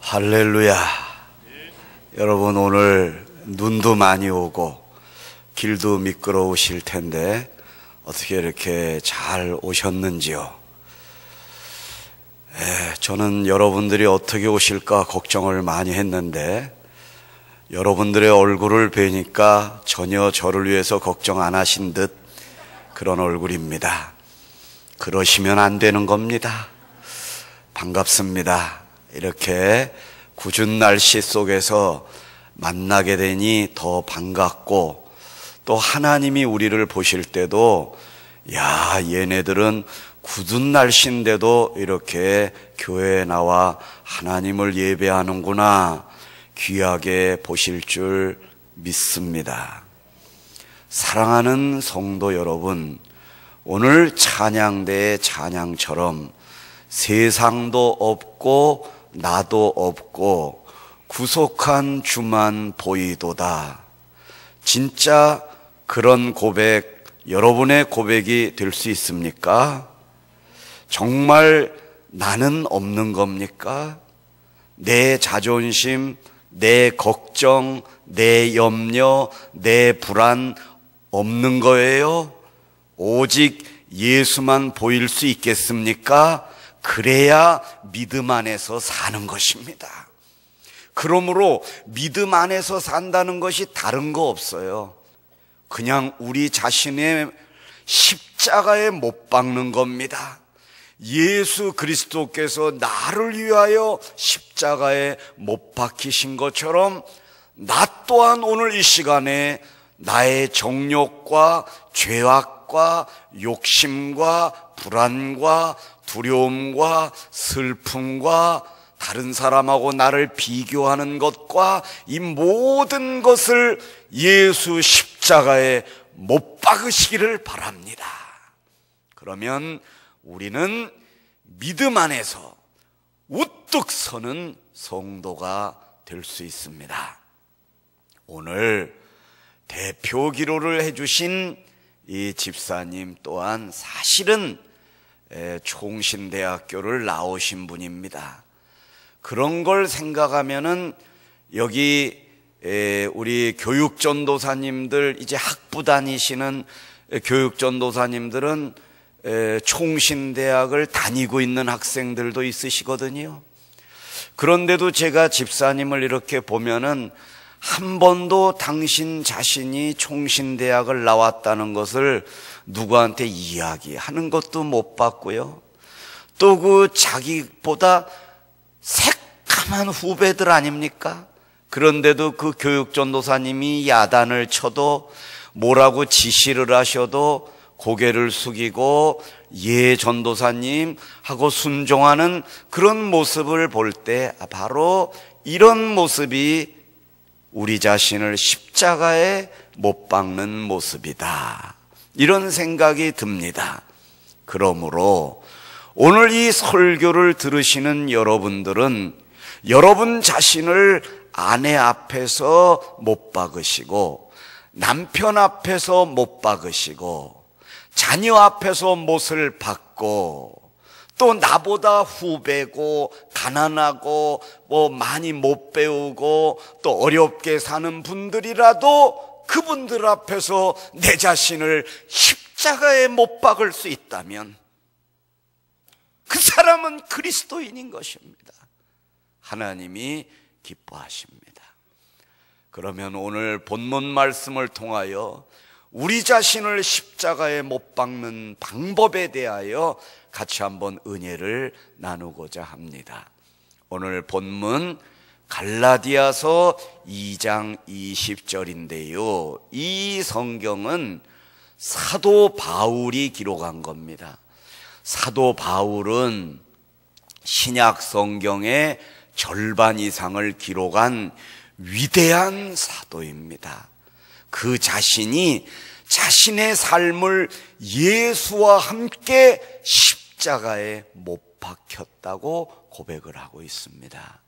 할렐루야. 여러분, 오늘 눈도 많이 오고 길도 미끄러우실 텐데 어떻게 이렇게 잘 오셨는지요? 저는 여러분들이 어떻게 오실까 걱정을 많이 했는데 여러분들의 얼굴을 뵈니까 전혀 저를 위해서 걱정 안 하신 듯 그런 얼굴입니다. 그러시면 안 되는 겁니다. 반갑습니다. 이렇게 궂은 날씨 속에서 만나게 되니 더 반갑고, 또 하나님이 우리를 보실 때도 야, 얘네들은 굳은 날씨인데도 이렇게 교회에 나와 하나님을 예배하는구나, 귀하게 보실 줄 믿습니다. 사랑하는 성도 여러분, 오늘 찬양대의 찬양처럼 세상도 없고 나도 없고 구속한 주만 보이도다. 진짜 그런 고백, 여러분의 고백이 될 수 있습니까? 정말 나는 없는 겁니까? 내 자존심, 내 걱정, 내 염려, 내 불안 없는 거예요? 오직 예수만 보일 수 있겠습니까? 그래야 믿음 안에서 사는 것입니다. 그러므로 믿음 안에서 산다는 것이 다른 거 없어요. 그냥 우리 자신의 십자가에 못 박는 겁니다. 예수 그리스도께서 나를 위하여 십자가에 못 박히신 것처럼 나 또한 오늘 이 시간에 나의 정욕과 죄악과 욕심과 불안과 두려움과 슬픔과 다른 사람하고 나를 비교하는 것과 이 모든 것을 예수 십자가에 못 박으시기를 바랍니다. 그러면 우리는 믿음 안에서 우뚝 서는 성도가 될 수 있습니다. 오늘 대표 기도를 해주신 이 집사님 또한 사실은 총신대학교를 나오신 분입니다. 그런 걸 생각하면은 여기 우리 교육전도사님들, 이제 학부 다니시는 교육전도사님들은 총신대학을 다니고 있는 학생들도 있으시거든요. 그런데도 제가 집사님을 이렇게 보면은 한 번도 당신 자신이 총신대학을 나왔다는 것을 누구한테 이야기하는 것도 못 봤고요. 또 그 자기보다 새까만 후배들 아닙니까? 그런데도 그 교육전도사님이 야단을 쳐도 뭐라고 지시를 하셔도 고개를 숙이고 예 전도사님 하고 순종하는 그런 모습을 볼 때 바로 이런 모습이 우리 자신을 십자가에 못 박는 모습이다, 이런 생각이 듭니다. 그러므로 오늘 이 설교를 들으시는 여러분들은 여러분 자신을 아내 앞에서 못 박으시고 남편 앞에서 못 박으시고 자녀 앞에서 못을 박고 또 나보다 후배고 가난하고 많이 못 배우고 또 어렵게 사는 분들이라도 그분들 앞에서 내 자신을 십자가에 못 박을 수 있다면 그 사람은 그리스도인인 것입니다. 하나님이 기뻐하십니다. 그러면 오늘 본문 말씀을 통하여 우리 자신을 십자가에 못 박는 방법에 대하여 같이 한번 은혜를 나누고자 합니다. 오늘 본문 갈라디아서 2장 20절인데요. 이 성경은 사도 바울이 기록한 겁니다. 사도 바울은 신약 성경의 절반 이상을 기록한 위대한 사도입니다. 그 자신이 자신의 삶을 예수와 함께 십자가에 못 박혔다고 고백을 하고 있습니다.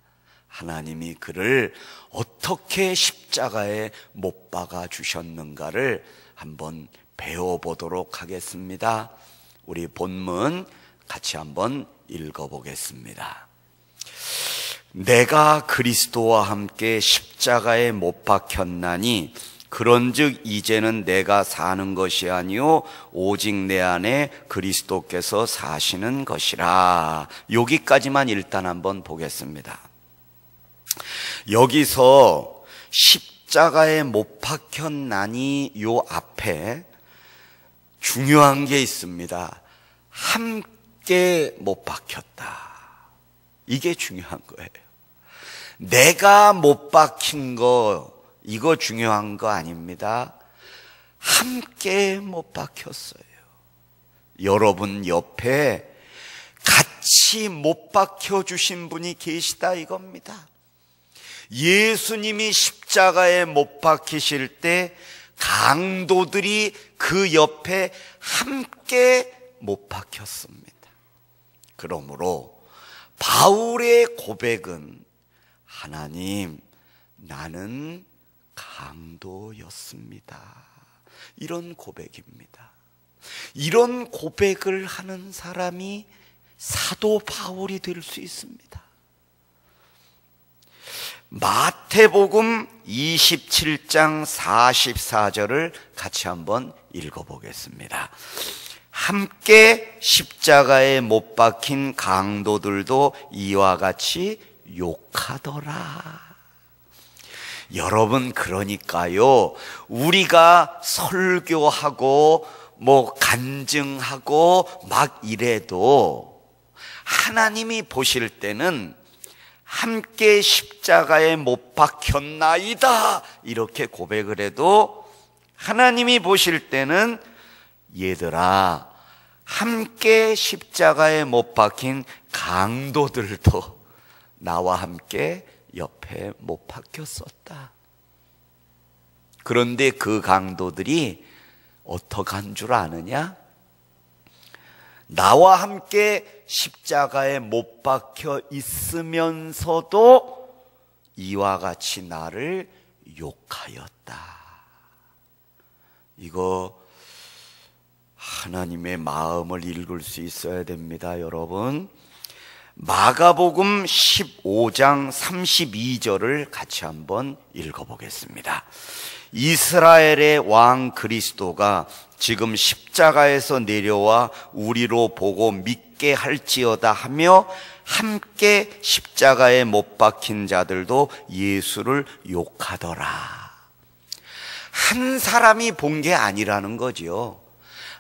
하나님이 그를 어떻게 십자가에 못 박아 주셨는가를 한번 배워보도록 하겠습니다. 우리 본문 같이 한번 읽어보겠습니다. 내가 그리스도와 함께 십자가에 못 박혔나니 그런즉 이제는 내가 사는 것이 아니요 오직 내 안에 그리스도께서 사시는 것이라. 여기까지만 일단 한번 보겠습니다. 여기서 십자가에 못 박혔나니 요 앞에 중요한 게 있습니다. 함께 못 박혔다. 이게 중요한 거예요. 내가 못 박힌 거 이거 중요한 거 아닙니다. 함께 못 박혔어요. 여러분 옆에 같이 못 박혀주신 분이 계시다 이겁니다. 예수님이 십자가에 못 박히실 때 강도들이 그 옆에 함께 못 박혔습니다. 그러므로 바울의 고백은 하나님, 나는 강도였습니다. 이런 고백입니다. 이런 고백을 하는 사람이 사도 바울이 될 수 있습니다. 마태복음 27장 44절을 같이 한번 읽어보겠습니다. 함께 십자가에 못 박힌 강도들도 이와 같이 욕하더라. 여러분, 그러니까요, 우리가 설교하고 간증하고 막 이래도 하나님이 보실 때는 함께 십자가에 못 박혔나이다 이렇게 고백을 해도 하나님이 보실 때는 얘들아, 함께 십자가에 못 박힌 강도들도 나와 함께 옆에 못 박혔었다. 그런데 그 강도들이 어떻게 한 줄 아느냐? 나와 함께 십자가에 못 박혀 있으면서도 이와 같이 나를 욕하였다. 이거 하나님의 마음을 읽을 수 있어야 됩니다, 여러분. 마가복음 15장 32절을 같이 한번 읽어보겠습니다. 이스라엘의 왕 그리스도가 지금 십자가에서 내려와 우리로 보고 믿게 할지어다 하며 함께 십자가에 못 박힌 자들도 예수를 욕하더라. 한 사람이 본 게 아니라는 거지요.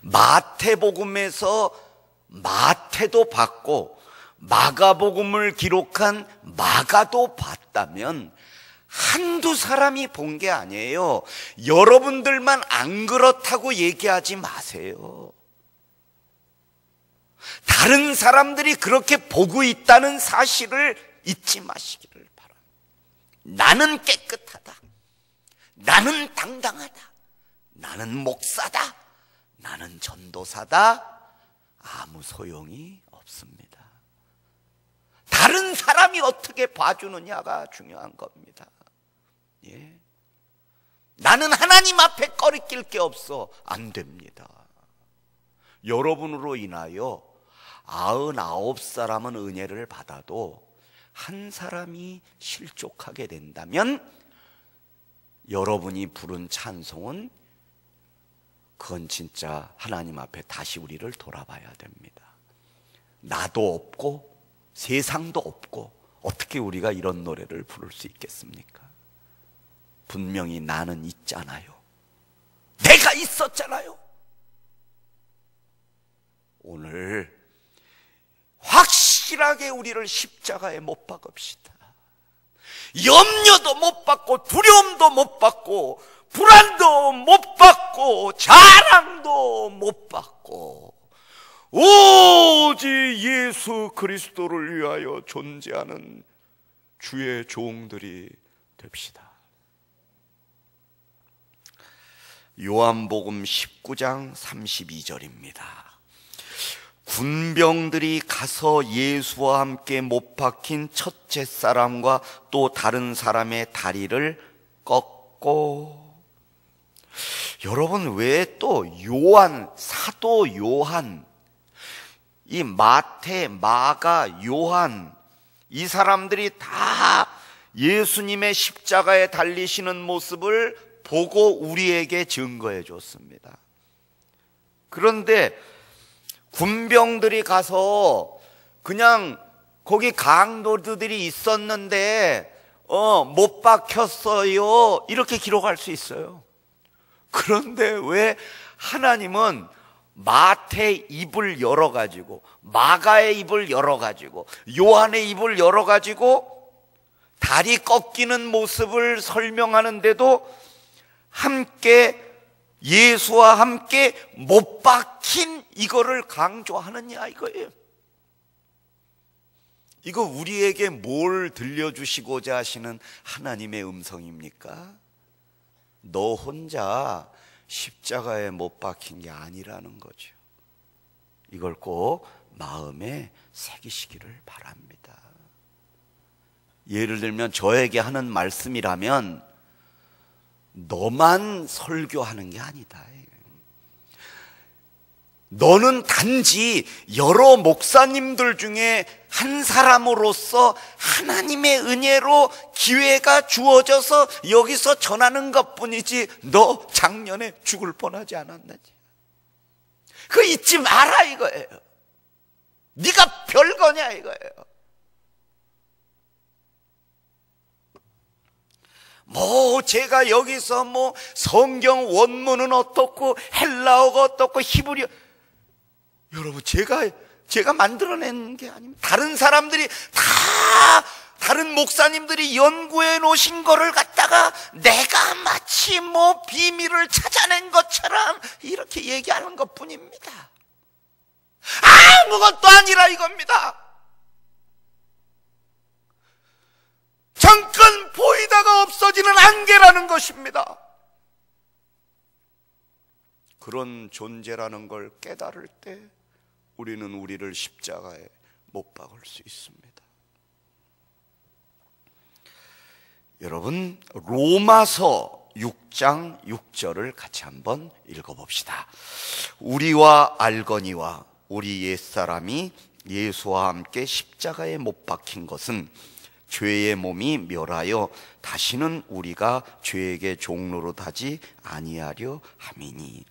마태복음에서 마태도 봤고 마가복음을 기록한 마가도 봤다면 한두 사람이 본 게 아니에요. 여러분들만 안 그렇다고 얘기하지 마세요. 다른 사람들이 그렇게 보고 있다는 사실을 잊지 마시기를 바랍니다. 나는 깨끗하다. 나는 당당하다. 나는 목사다. 나는 전도사다. 아무 소용이 없습니다. 다른 사람이 어떻게 봐주느냐가 중요한 겁니다. 예. 나는 하나님 앞에 꺼리낄 게 없어. 안 됩니다. 여러분으로 인하여 99사람은 은혜를 받아도 한 사람이 실족하게 된다면 여러분이 부른 찬송은 그건 진짜 하나님 앞에 다시 우리를 돌아봐야 됩니다. 나도 없고 세상도 없고 어떻게 우리가 이런 노래를 부를 수 있겠습니까? 분명히 나는 있잖아요. 내가 있었잖아요. 오늘 확실하게 우리를 십자가에 못 박읍시다. 염려도 못 받고 두려움도 못 받고 불안도 못 받고 자랑도 못 받고 오직 예수 그리스도를 위하여 존재하는 주의 종들이 됩시다. 요한복음 19장 32절입니다. 군병들이 가서 예수와 함께 못 박힌 첫째 사람과 또 다른 사람의 다리를 꺾고, 여러분 왜 또 요한, 사도 요한, 이 마태, 마가, 요한 이 사람들이 다 예수님의 십자가에 달리시는 모습을 보고 우리에게 증거해 줬습니다. 그런데 군병들이 가서 그냥 거기 강도들이 있었는데 못 박혔어요 이렇게 기록할 수 있어요. 그런데 왜 하나님은 마태의 입을 열어가지고, 마가의 입을 열어가지고, 요한의 입을 열어가지고 다리 꺾이는 모습을 설명하는데도 함께, 예수와 함께 못 박힌 이거를 강조하느냐 이거예요. 이거 우리에게 뭘 들려주시고자 하시는 하나님의 음성입니까? 너 혼자 십자가에 못 박힌 게 아니라는 거죠. 이걸 꼭 마음에 새기시기를 바랍니다. 예를 들면 저에게 하는 말씀이라면 너만 설교하는 게 아니다. 너는 단지 여러 목사님들 중에 한 사람으로서 하나님의 은혜로 기회가 주어져서 여기서 전하는 것뿐이지 너 작년에 죽을 뻔하지 않았는지 그거 잊지 마라 이거예요. 네가 별거냐 이거예요. 제가 여기서 성경 원문은 어떻고 헬라어가 어떻고 히브리어, 여러분 제가 만들어낸 게 아닙니다. 다른 사람들이 다른 목사님들이 연구해 놓으신 거를 갖다가 내가 마치 비밀을 찾아낸 것처럼 이렇게 얘기하는 것뿐입니다. 아무것도 아니라 이겁니다. 잠깐 보이다가 없어지는 안개라는 것입니다. 그런 존재라는 걸 깨달을 때 우리는 우리를 십자가에 못 박을 수 있습니다. 여러분, 로마서 6장 6절을 같이 한번 읽어봅시다. 우리와 알거니와 우리 옛사람이 예수와 함께 십자가에 못 박힌 것은 죄의 몸이 멸하여 다시는 우리가 죄에게 종로로 타지 아니하려 함이니.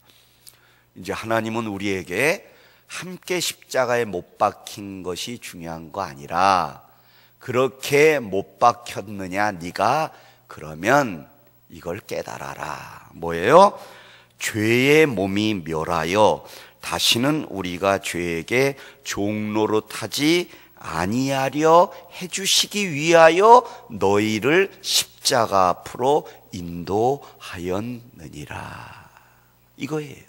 이제 하나님은 우리에게 함께 십자가에 못 박힌 것이 중요한 거 아니라, 그렇게 못 박혔느냐 네가, 그러면 이걸 깨달아라. 뭐예요? 죄의 몸이 멸하여 다시는 우리가 죄에게 종로로 타지 아니하려 해주시기 위하여 너희를 십자가 앞으로 인도하였느니라. 이거예요.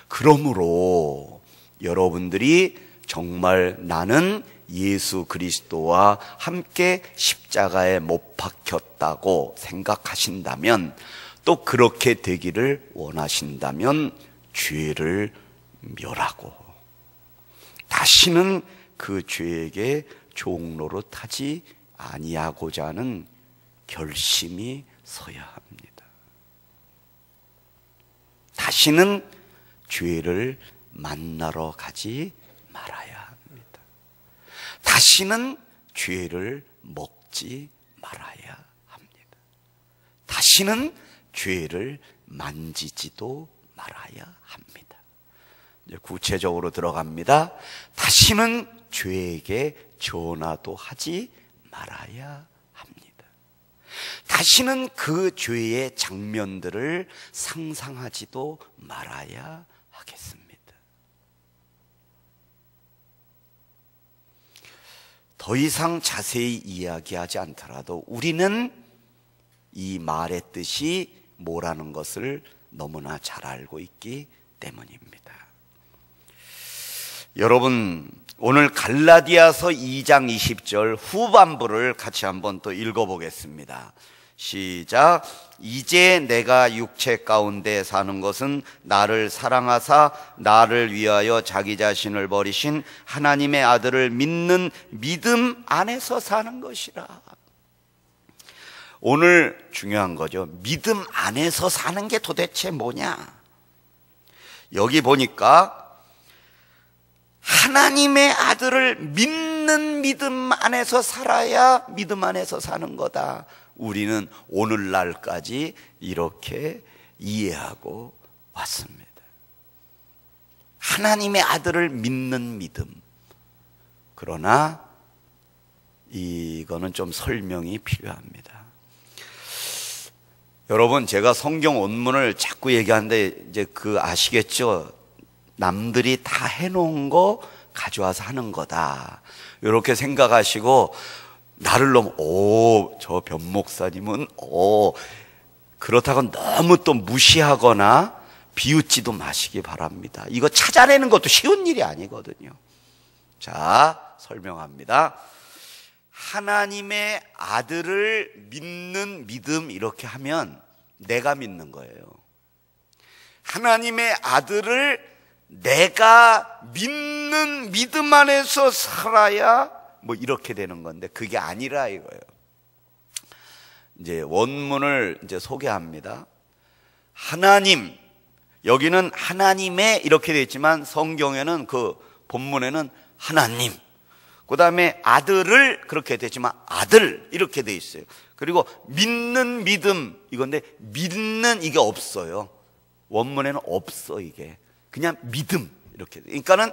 그러므로 여러분들이 정말 나는 예수 그리스도와 함께 십자가에 못 박혔다고 생각하신다면, 또 그렇게 되기를 원하신다면 죄를 멸하고 다시는 그 죄에게 종로로 타지 아니하고자 하는 결심이 서야 합니다. 다시는 죄를 만나러 가지 말아야 합니다. 다시는 죄를 먹지 말아야 합니다. 다시는 죄를 만지지도 말아야 합니다. 이제 구체적으로 들어갑니다. 다시는 죄에게 전화도 하지 말아야 합니다. 다시는 그 죄의 장면들을 상상하지도 말아야 하겠습니다. 더 이상 자세히 이야기하지 않더라도 우리는 이 말의 뜻이 뭐라는 것을 너무나 잘 알고 있기 때문입니다. 여러분, 오늘 갈라디아서 2장 20절 후반부를 같이 한번 또 읽어보겠습니다. 시작. 이제 내가 육체 가운데 사는 것은 나를 사랑하사 나를 위하여 자기 자신을 버리신 하나님의 아들을 믿는 믿음 안에서 사는 것이라. 오늘 중요한 거죠. 믿음 안에서 사는 게 도대체 뭐냐? 여기 보니까 하나님의 아들을 믿는 믿는 믿음 안에서 살아야 믿음 안에서 사는 거다. 우리는 오늘날까지 이렇게 이해하고 왔습니다. 하나님의 아들을 믿는 믿음. 그러나 이거는 좀 설명이 필요합니다. 여러분, 제가 성경 원문을 자꾸 얘기하는데 이제 아시겠죠? 남들이 다 해놓은 거 가져와서 하는 거다, 이렇게 생각하시고 나를 너무 저 변목사님은 그렇다고 너무 또 무시하거나 비웃지도 마시기 바랍니다. 이거 찾아내는 것도 쉬운 일이 아니거든요. 자, 설명합니다. 하나님의 아들을 믿는 믿음, 이렇게 하면 내가 믿는 거예요. 하나님의 아들을 내가 믿는 믿음 안에서 살아야 이렇게 되는 건데, 그게 아니라 이거예요. 이제 원문을 이제 소개합니다. 하나님, 여기는 하나님의 이렇게 되어 있지만 성경에는 본문에는 하나님, 그 다음에 아들을 그렇게 되지만 아들 이렇게 되어 있어요. 그리고 믿는 믿음, 이건데 믿는 이게 없어요. 원문에는 없어. 이게 그냥 믿음 이렇게. 그러니까는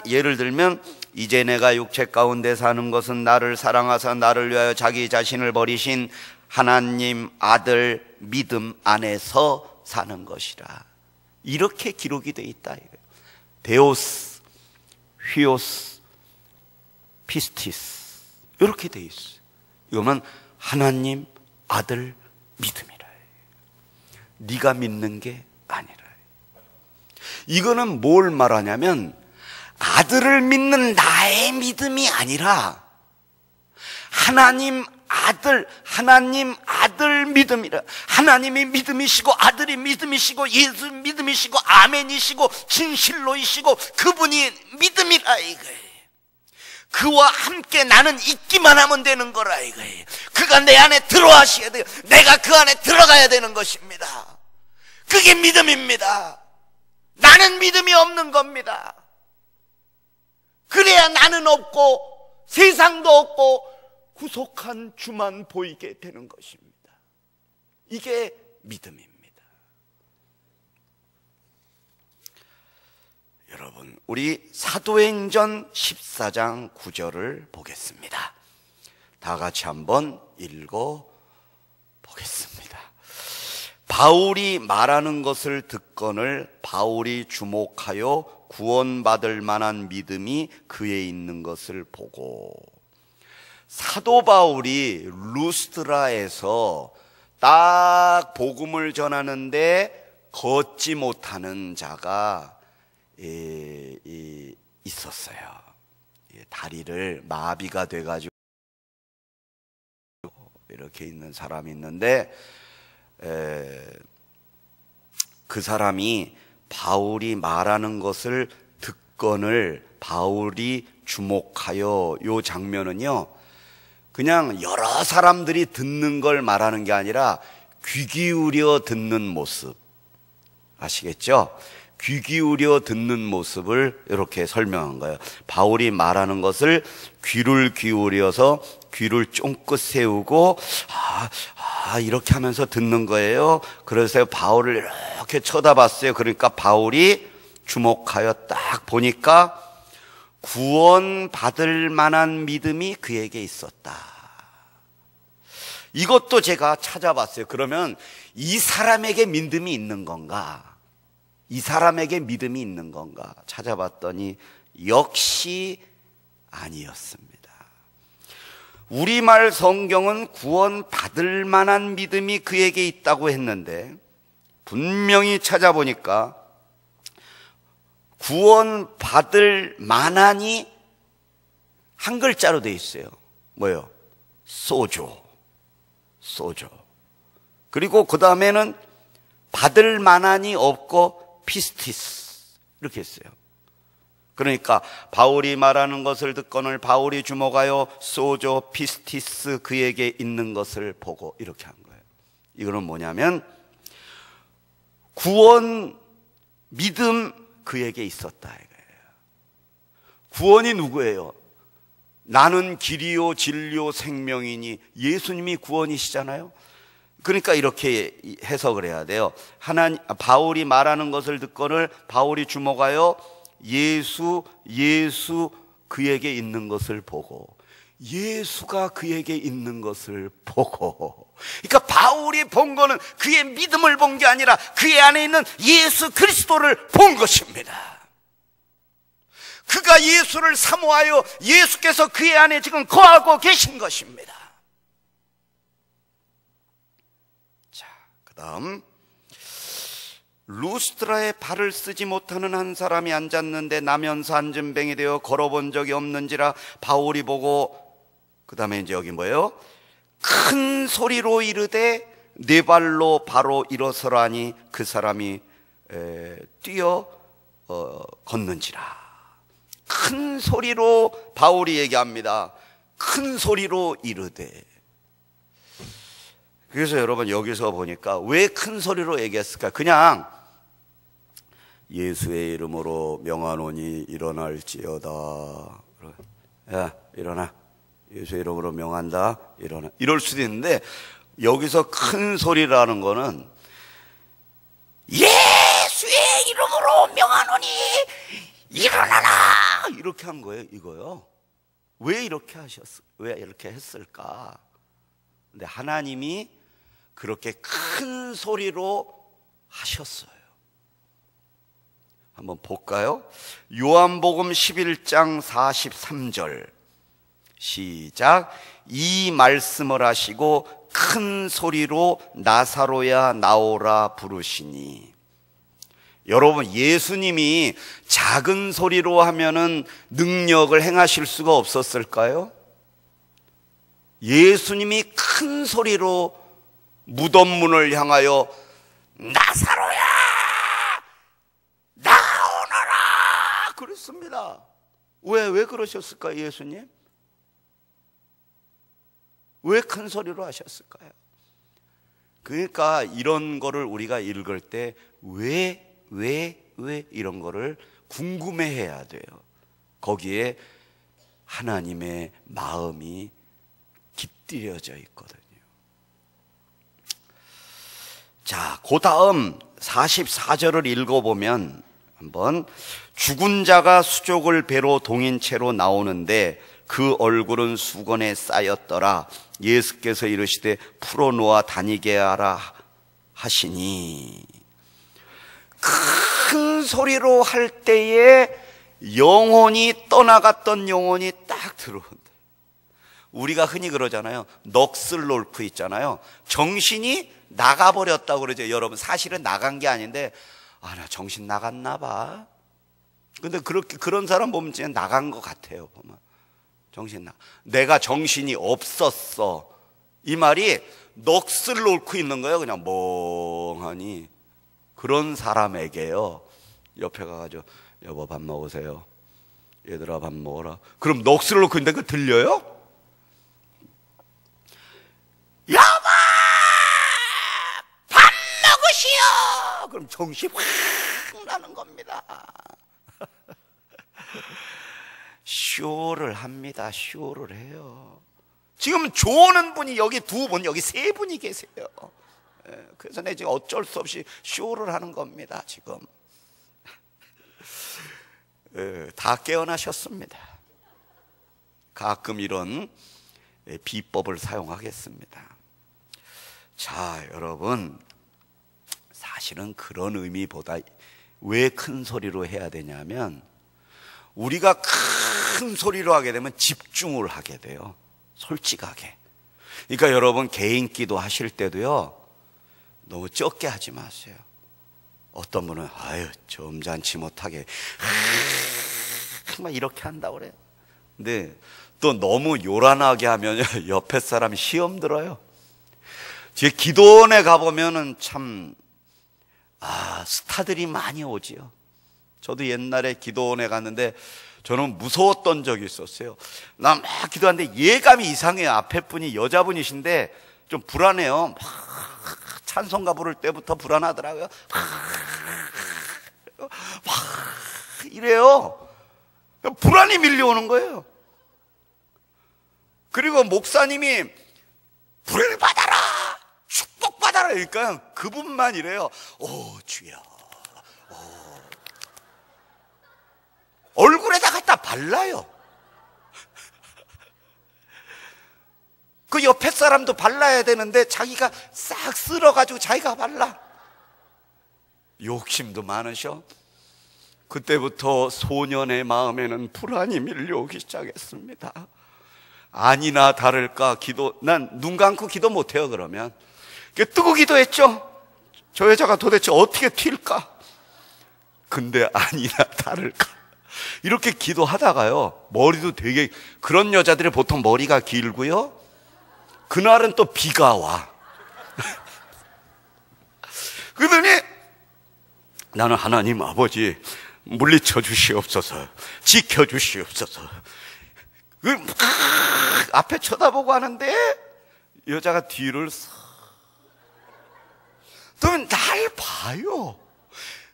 예를 들면, 이제 내가 육체 가운데 사는 것은 나를 사랑하사 나를 위하여 자기 자신을 버리신 하나님 아들 믿음 안에서 사는 것이라, 이렇게 기록이 되어 있다 이거예요. 데오스, 휘오스, 피스티스, 이렇게 되어 있어요. 이거는 하나님 아들 믿음이라. 네가 믿는 게 아니라. 이거는 뭘 말하냐면, 아들을 믿는 나의 믿음이 아니라 하나님 아들 믿음이라. 하나님이 믿음이시고 아들이 믿음이시고 예수 믿음이시고 아멘이시고 진실로이시고 그분이 믿음이라 이거예요. 그와 함께 나는 있기만 하면 되는 거라 이거예요. 그가 내 안에 들어와셔야 돼요. 내가 그 안에 들어가야 되는 것입니다. 그게 믿음입니다. 나는 믿음이 없는 겁니다. 그래야 나는 없고 세상도 없고 구속한 주만 보이게 되는 것입니다. 이게 믿음입니다. 여러분, 우리 사도행전 14장 9절을 보겠습니다. 다 같이 한번 읽어 보겠습니다. 바울이 말하는 것을 듣거늘 바울이 주목하여 구원받을 만한 믿음이 그에 있는 것을 보고, 사도 바울이 루스드라에서 딱 복음을 전하는데 걷지 못하는 자가 있었어요. 다리를 마비가 돼가지고 이렇게 있는 사람이 있는데, 그 사람이 바울이 말하는 것을 듣거늘 바울이 주목하여, 요 장면은요 그냥 여러 사람들이 듣는 걸 말하는 게 아니라 귀 기울여 듣는 모습, 아시겠죠? 귀 기울여 듣는 모습을 이렇게 설명한 거예요. 바울이 말하는 것을 귀를 기울여서 귀를 쫑긋 세우고 이렇게 하면서 듣는 거예요. 그래서 바울을 이렇게 쳐다봤어요. 그러니까 바울이 주목하여 딱 보니까 구원받을 만한 믿음이 그에게 있었다. 이것도 제가 찾아봤어요. 그러면 이 사람에게 믿음이 있는 건가? 이 사람에게 믿음이 있는 건가? 찾아봤더니 역시 아니었습니다. 우리말 성경은 구원받을 만한 믿음이 그에게 있다고 했는데, 분명히 찾아보니까 구원받을 만한이 한 글자로 되어 있어요. 뭐요? 소조. 그리고 그 다음에는 받을 만한이 없고 피스티스 이렇게 했어요. 그러니까 바울이 말하는 것을 듣거늘 바울이 주목하여 소조 피스티스 그에게 있는 것을 보고, 이렇게 한 거예요. 이거는 뭐냐면 구원 믿음 그에게 있었다 이거예요. 구원이 누구예요? 나는 길이요 진리요 생명이니 예수님이 구원이시잖아요. 그러니까 이렇게 해석을 해야 돼요. 바울이 말하는 것을 듣고는 바울이 주목하여 예수 그에게 있는 것을 보고, 예수가 그에게 있는 것을 보고. 그러니까 바울이 본 거는 그의 믿음을 본 게 아니라 그의 안에 있는 예수 그리스도를 본 것입니다. 그가 예수를 사모하여 예수께서 그의 안에 지금 거하고 계신 것입니다. 자, 그 다음, 루스드라에 발을 쓰지 못하는 한 사람이 앉았는데 나면서 앉은 뱅이 되어 걸어본 적이 없는지라 바울이 보고, 그 다음에 이제 여기 뭐예요? 큰 소리로 이르되 네 발로 바로 일어서라니 그 사람이 뛰어 걷는지라. 큰 소리로 바울이 얘기합니다. 큰 소리로 이르되. 그래서 여러분 여기서 보니까 왜 큰 소리로 얘기했을까? 그냥 예수의 이름으로 명하노니 일어날지어다. 야, 일어나. 예수의 이름으로 명한다. 일어나. 이럴 수도 있는데 여기서 큰 소리라는 거는 예수의 이름으로 명하노니 일어나라. 이렇게 한 거예요, 이거요. 왜 이렇게 왜 이렇게 했을까? 근데 하나님이 그렇게 큰 소리로 하셨어요. 한번 볼까요? 요한복음 11장 43절 시작. 이 말씀을 하시고 큰 소리로 나사로야 나오라 부르시니. 여러분, 예수님이 작은 소리로 하면은 능력을 행하실 수가 없었을까요? 예수님이 큰 소리로 무덤 문을 향하여 나사로야 나오너라 그랬습니다. 왜 그러셨을까요, 예수님? 왜 큰 소리로 하셨을까요? 그러니까 이런 거를 우리가 읽을 때 왜 이런 거를 궁금해해야 돼요. 거기에 하나님의 마음이 깃들여져 있거든요. 자, 그 다음 44절을 읽어보면 한번, 죽은 자가 수족을 배로 동인 채로 나오는데 그 얼굴은 수건에 쌓였더라. 예수께서 이르시되 풀어놓아 다니게 하라 하시니. 큰 소리로 할 때에 영혼이 떠나갔던 영혼이 딱 들어온다. 우리가 흔히 그러잖아요. 넋을 놓고 있잖아요. 정신이 나가버렸다고 그러죠. 여러분, 사실은 나간 게 아닌데, 나 정신 나갔나 봐. 근데 그런 사람 보면 진짜 나간 것 같아요. 보면 내가 정신이 없었어. 이 말이 넋을 놓고 있는 거예요. 그냥 멍하니. 그런 사람에게요, 옆에 가가지고 여보 밥 먹으세요. 얘들아 밥 먹어라. 그럼 넋을 놓고 있는데 그거 들려요? 여보 밥 먹으시오. 그럼 정신 확 나는 겁니다. 쇼를 합니다. 쇼를 해요. 지금 조는 분이 여기 두 분, 여기 세 분이 계세요. 그래서 내가 지금 어쩔 수 없이 쇼를 하는 겁니다. 지금 다 깨어나셨습니다. 가끔 이런 비법을 사용하겠습니다. 자, 여러분, 사실은 그런 의미보다 왜 큰 소리로 해야 되냐면, 우리가 큰 소리로 하게 되면 집중을 하게 돼요. 솔직하게. 그러니까 여러분, 개인 기도 하실 때도요, 너무 적게 하지 마세요. 어떤 분은 점잖지 못하게 막 이렇게 한다고 그래요. 근데 또 너무 요란하게 하면 옆에 사람이 시험 들어요. 제 기도원에 가보면은 참 스타들이 많이 오지요. 저도 옛날에 기도원에 갔는데 저는 무서웠던 적이 있었어요. 나 막 기도하는데 예감이 이상해요. 앞에 분이 여자분이신데 좀 불안해요. 막 찬송가 부를 때부터 불안하더라고요. 막 이래요. 불안이 밀려오는 거예요. 그리고 목사님이 불을 받아라, 축복받아라, 그러니까 그분만 이래요. 오 주여. 얼굴에다 갖다 발라요. 그 옆에 사람도 발라야 되는데 자기가 싹 쓸어가지고 자기가 발라. 욕심도 많으셔. 그때부터 소년의 마음에는 불안이 밀려오기 시작했습니다. 아니나 다를까 난 눈 감고 기도 못해요. 그러면 뜨고 기도했죠. 저 여자가 도대체 어떻게 튈까? 근데 아니나 다를까 이렇게 기도하다가요, 머리도 되게, 그런 여자들이 보통 머리가 길고요, 그날은 또 비가 와. 그러더니 나는 하나님 아버지 물리쳐 주시옵소서, 지켜 주시옵소서. 앞에 쳐다보고 하는데 여자가 뒤를 그러면 날 봐요.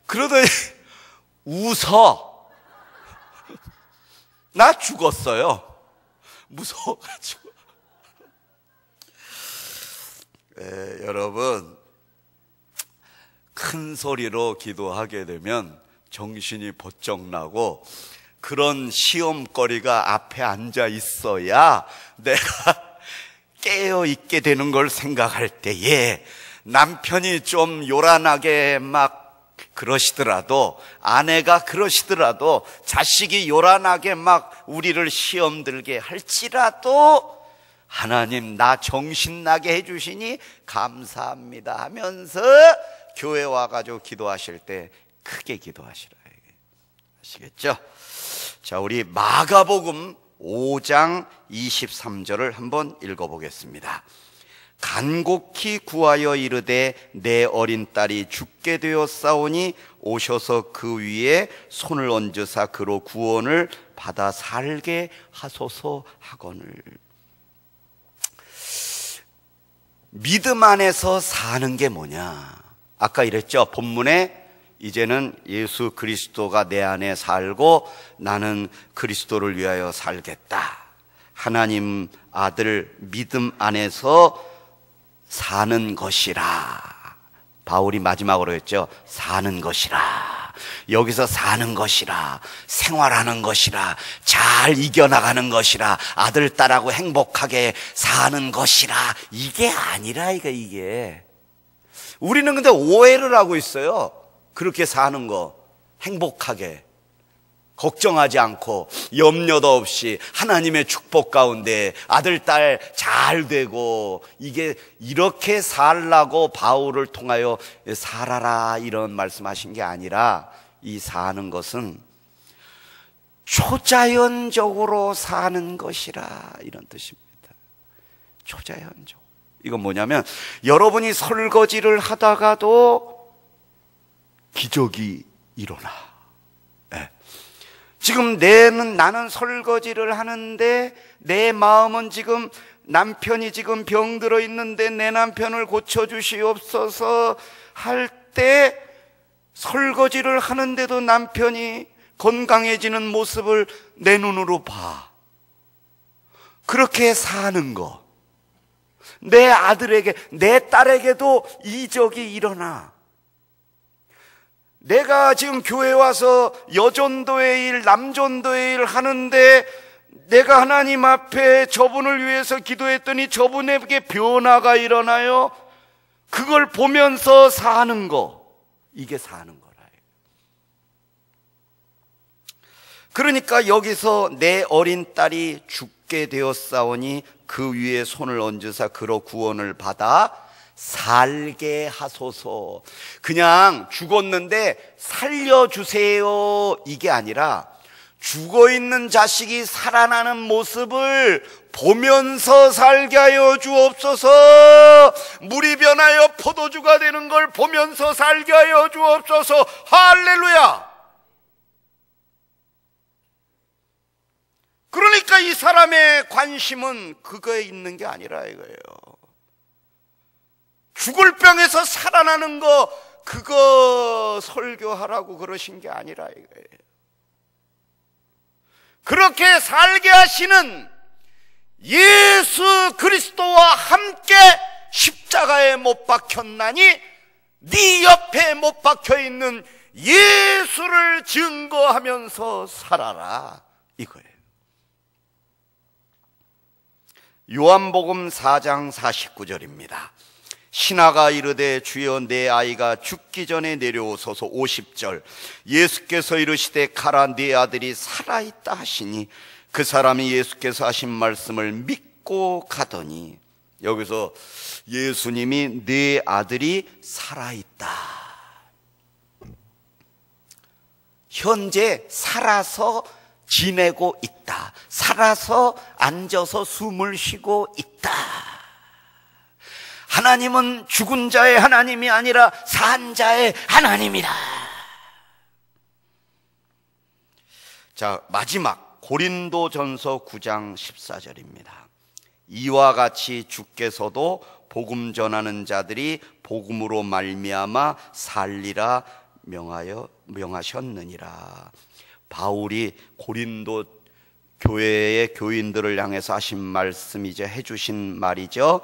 그러더니 웃어. 나 죽었어요. 무서워가지고. 여러분, 큰 소리로 기도하게 되면 정신이 번쩍 나고, 그런 시험거리가 앞에 앉아 있어야 내가 깨어 있게 되는 걸 생각할 때에, 남편이 좀 요란하게 막 그러시더라도, 아내가 그러시더라도, 자식이 요란하게 막 우리를 시험 들게 할지라도 하나님 나 정신 나게 해주시니 감사합니다 하면서 교회 와가지고 기도하실 때 크게 기도하시라. 아시겠죠? 자, 우리 마가복음 5장 23절을 한번 읽어보겠습니다. 간곡히 구하여 이르되 내 어린 딸이 죽게 되었사오니 오셔서 그 위에 손을 얹으사 그로 구원을 받아 살게 하소서 하거늘. 믿음 안에서 사는 게 뭐냐? 아까 이랬죠. 본문에 이제는 예수 그리스도가 내 안에 살고 나는 그리스도를 위하여 살겠다. 하나님 아들 믿음 안에서 사는 것이라. 바울이 마지막으로 했죠. 사는 것이라. 여기서 사는 것이라, 생활하는 것이라, 잘 이겨나가는 것이라, 아들 딸하고 행복하게 사는 것이라, 이게 아니라 이게. 우리는 근데 오해를 하고 있어요. 그렇게 사는 거, 행복하게, 걱정하지 않고 염려도 없이 하나님의 축복 가운데 아들 딸 잘 되고, 이게 이렇게 살라고 바울을 통하여 살아라 이런 말씀하신 게 아니라, 이 사는 것은 초자연적으로 사는 것이라 이런 뜻입니다. 초자연적. 이건 뭐냐면, 여러분이 설거지를 하다가도 기적이 일어나. 네. 지금 나는 설거지를 하는데 내 마음은 지금 남편이 지금 병들어 있는데 내 남편을 고쳐주시옵소서 할 때, 설거지를 하는데도 남편이 건강해지는 모습을 내 눈으로 봐. 그렇게 사는 거. 내 아들에게, 내 딸에게도 이적이 일어나. 내가 지금 교회 와서 여전도의 일, 남전도의 일 하는데 내가 하나님 앞에 저분을 위해서 기도했더니 저분에게 변화가 일어나요. 그걸 보면서 사는 거. 이게 사는 거라. 그러니까 여기서 내 어린 딸이 죽게 되었사오니 그 위에 손을 얹으사 그로 구원을 받아 살게 하소서. 그냥 죽었는데 살려주세요 이게 아니라, 죽어있는 자식이 살아나는 모습을 보면서 살게 하여 주옵소서. 물이 변하여 포도주가 되는 걸 보면서 살게 하여 주옵소서. 할렐루야. 그러니까 이 사람의 관심은 그거에 있는 게 아니라 이거예요. 죽을 병에서 살아나는 거, 그거 설교하라고 그러신 게 아니라 이거예요. 그렇게 살게 하시는 예수 그리스도와 함께 십자가에 못 박혔나니 네 옆에 못 박혀 있는 예수를 증거하면서 살아라, 이거예요. 요한복음 4장 49절입니다. 신하가 이르되 주여 내 아이가 죽기 전에 내려오소서. 50절 예수께서 이르시되 가라, 네 아들이 살아있다 하시니 그 사람이 예수께서 하신 말씀을 믿고 가더니, 여기서 예수님이 네 아들이 살아있다, 현재 살아서 지내고 있다, 살아서 앉아서 숨을 쉬고 있다. 하나님은 죽은 자의 하나님이 아니라 산 자의 하나님이다. 자, 마지막 고린도전서 9장 14절입니다. 이와 같이 주께서도 복음 전하는 자들이 복음으로 말미암아 살리라 명하셨느니라. 바울이 고린도 교회의 교인들을 향해서 하신 말씀이죠. 해주신 말이죠.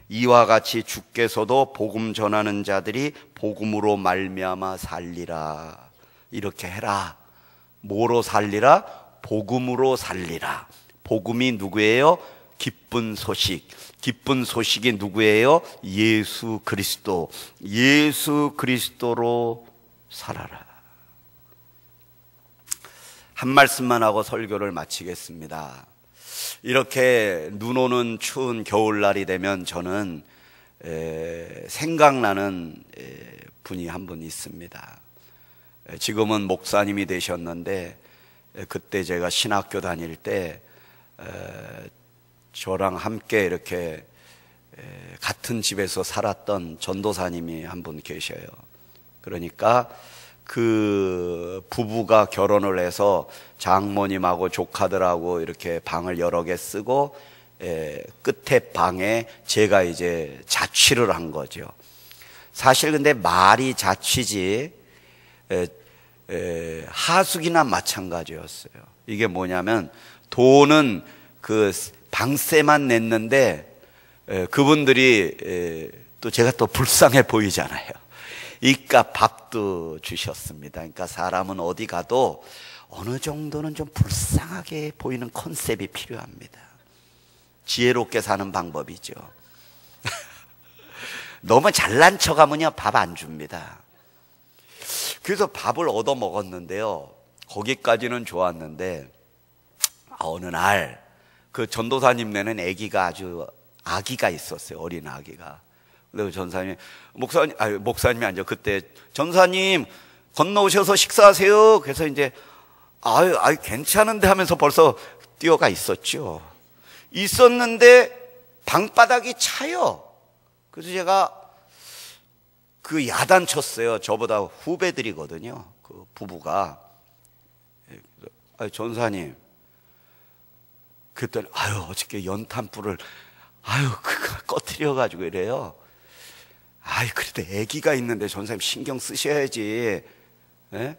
이와 같이 주께서도 복음 전하는 자들이 복음으로 말미암아 살리라. 이렇게 해라. 뭐로 살리라? 복음으로 살리라. 복음이 누구예요? 기쁜 소식. 기쁜 소식이 누구예요? 예수 그리스도. 예수 그리스도로 살아라. 한 말씀만 하고 설교를 마치겠습니다. 이렇게 눈 오는 추운 겨울날이 되면 저는 생각나는 분이 한 분 있습니다. 지금은 목사님이 되셨는데 그때 제가 신학교 다닐 때 저랑 함께 이렇게 같은 집에서 살았던 전도사님이 한 분 계셔요. 그러니까 그 부부가 결혼을 해서 장모님하고 조카들하고 이렇게 방을 여러 개 쓰고 끝에 방에 제가 이제 자취를 한 거죠. 사실 근데 말이 자취지 하숙이나 마찬가지였어요. 이게 뭐냐면 돈은 그 방세만 냈는데 그분들이 또 제가 또 불쌍해 보이잖아요. 그러니까 밥도 주셨습니다. 그러니까 사람은 어디 가도 어느 정도는 좀 불쌍하게 보이는 컨셉이 필요합니다. 지혜롭게 사는 방법이죠. 너무 잘난 척하면요 밥 안 줍니다. 그래서 밥을 얻어 먹었는데요, 거기까지는 좋았는데 어느 날 그 전도사님네는 아기가 있었어요. 어린 아기가. 그래서 전사님이 목사님이 아니죠. 그때 전사님 건너오셔서 식사하세요. 그래서 이제 아유 괜찮은데 하면서 벌써 뛰어가 있었죠. 있었는데 방바닥이 차요. 그래서 제가 그 야단쳤어요. 저보다 후배들이거든요. 그 부부가. 전사님. 그랬더니 어저께 연탄불을 꺼트려가지고 이래요. 그래도 아기가 있는데 전사님 신경 쓰셔야지. 예?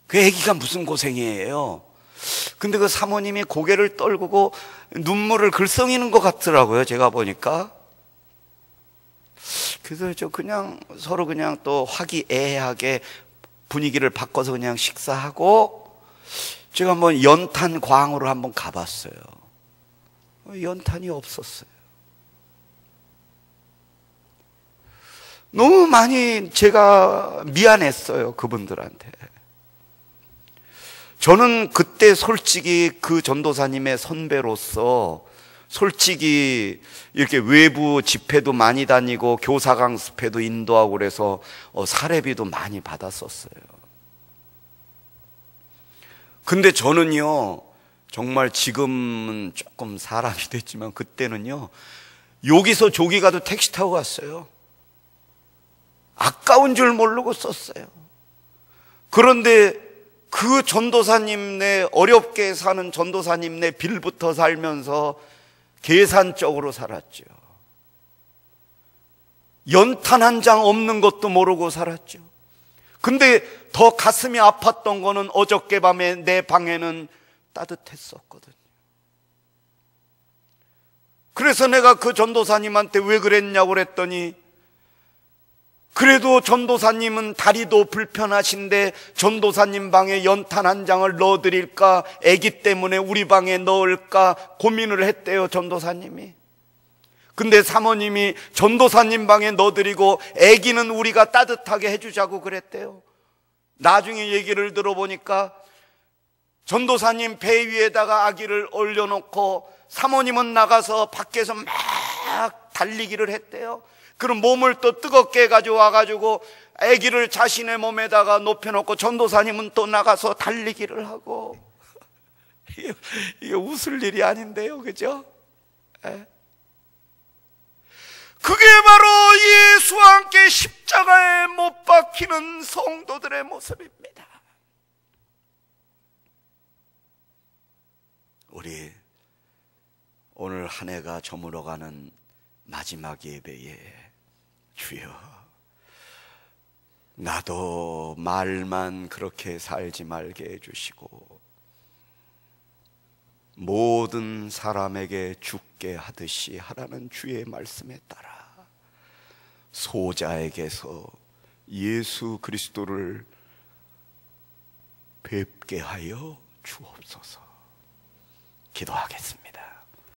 그 아기가 무슨 고생이에요. 근데 그 사모님이 고개를 떨구고 눈물을 글썽이는 것 같더라고요. 제가 보니까. 그래서 서로 또 화기애애하게 분위기를 바꿔서 그냥 식사하고 제가 한번 연탄 광으로 한번 가봤어요. 연탄이 없었어요. 너무 많이 제가 미안했어요, 그분들한테. 저는 그때 솔직히 그 전도사님의 선배로서 솔직히 이렇게 외부 집회도 많이 다니고 교사 강습회도 인도하고 그래서 사례비도 많이 받았었어요. 근데 저는요, 정말 지금은 조금 사람이 됐지만 그때는요, 여기서 저기 가도 택시 타고 갔어요. 아까운 줄 모르고 썼어요. 그런데 그 전도사님네, 어렵게 사는 전도사님네 빌부터 살면서 계산적으로 살았죠. 연탄 한 장 없는 것도 모르고 살았죠. 근데 더 가슴이 아팠던 거는 어저께 밤에 내 방에는 따뜻했었거든요. 그래서 내가 그 전도사님한테 왜 그랬냐고 그랬더니, 그래도 전도사님은 다리도 불편하신데 전도사님 방에 연탄 한 장을 넣어드릴까, 아기 때문에 우리 방에 넣을까 고민을 했대요, 전도사님이. 근데 사모님이 전도사님 방에 넣어드리고 아기는 우리가 따뜻하게 해주자고 그랬대요. 나중에 얘기를 들어보니까 전도사님 배 위에다가 아기를 올려놓고 사모님은 나가서 밖에서 막 달리기를 했대요. 그럼 몸을 또 뜨겁게 가져와가지고 아기를 자신의 몸에다가 높여놓고 전도사님은 또 나가서 달리기를 하고. 이게 웃을 일이 아닌데요, 그죠? 그게 바로 예수와 함께 십자가에 못 박히는 성도들의 모습입니다. 우리 오늘 한 해가 저물어가는 마지막 예배에 주여, 나도 말만 그렇게 살지 말게 해주시고 모든 사람에게 죽게 하듯이 하라는 주의 말씀에 따라 소자에게서 예수 그리스도를 뵙게 하여 주옵소서. 기도하겠습니다.